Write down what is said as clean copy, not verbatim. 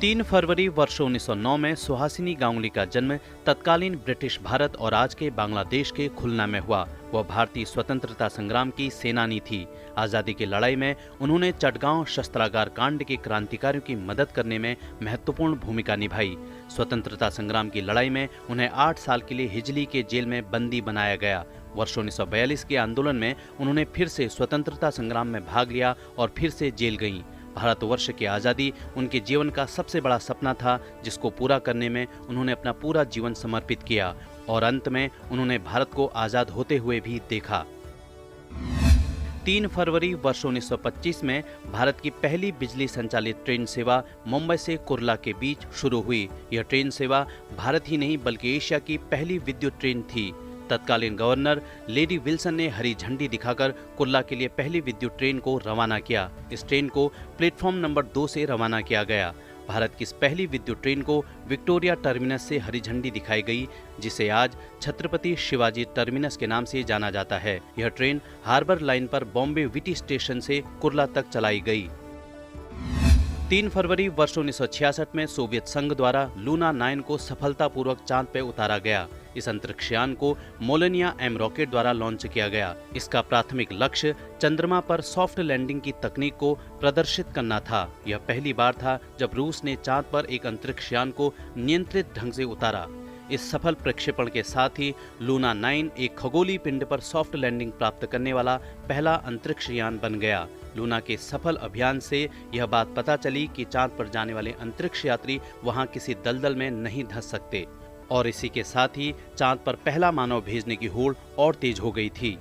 3 फरवरी वर्ष 1909 में सुहासिनी गांगुली का जन्म तत्कालीन ब्रिटिश भारत और आज के बांग्लादेश के खुलना में हुआ। वह भारतीय स्वतंत्रता संग्राम की सेनानी थी। आज़ादी की लड़ाई में उन्होंने चटगांव शस्त्रागार कांड के क्रांतिकारियों की मदद करने में महत्वपूर्ण भूमिका निभाई। स्वतंत्रता संग्राम की लड़ाई में उन्हें 8 साल के लिए हिजली के जेल में बंदी बनाया गया। वर्ष 1942 के आंदोलन में उन्होंने फिर से स्वतंत्रता संग्राम में भाग लिया और फिर से जेल गईं। भारतवर्ष की आज़ादी उनके जीवन का सबसे बड़ा सपना था, जिसको पूरा करने में उन्होंने अपना पूरा जीवन समर्पित किया और अंत में उन्होंने भारत को आज़ाद होते हुए भी देखा। 3 फरवरी वर्ष 1925 में भारत की पहली बिजली संचालित ट्रेन सेवा मुंबई से कुर्ला के बीच शुरू हुई। यह ट्रेन सेवा भारत ही नहीं बल्कि एशिया की पहली विद्युत ट्रेन थी। तत्कालीन गवर्नर लेडी विल्सन ने हरी झंडी दिखाकर कुर्ला के लिए पहली विद्युत ट्रेन को रवाना किया। इस ट्रेन को प्लेटफॉर्म नंबर 2 से रवाना किया गया। भारत की इस पहली विद्युत ट्रेन को विक्टोरिया टर्मिनस से हरी झंडी दिखाई गई, जिसे आज छत्रपति शिवाजी टर्मिनस के नाम से जाना जाता है। यह ट्रेन हार्बर लाइन पर बॉम्बे विटी स्टेशन से कुर्ला तक चलाई गई। 3 फरवरी वर्ष 1966 में सोवियत संघ द्वारा लूना 9 को सफलतापूर्वक चांद पर उतारा गया। इस अंतरिक्ष यान को मोलेनिया एम रॉकेट द्वारा लॉन्च किया गया। इसका प्राथमिक लक्ष्य चंद्रमा पर सॉफ्ट लैंडिंग की तकनीक को प्रदर्शित करना था। यह पहली बार था जब रूस ने चांद पर एक अंतरिक्ष यान को नियंत्रित ढंग से उतारा। इस सफल प्रक्षेपण के साथ ही लूना 9 एक खगोलीय पिंड पर सॉफ्ट लैंडिंग प्राप्त करने वाला पहला अंतरिक्ष यान बन गया। लूना के सफल अभियान से यह बात पता चली कि चांद पर जाने वाले अंतरिक्ष यात्री वहां किसी दलदल में नहीं धंस सकते और इसी के साथ ही चांद पर पहला मानव भेजने की होड़ और तेज हो गई थी।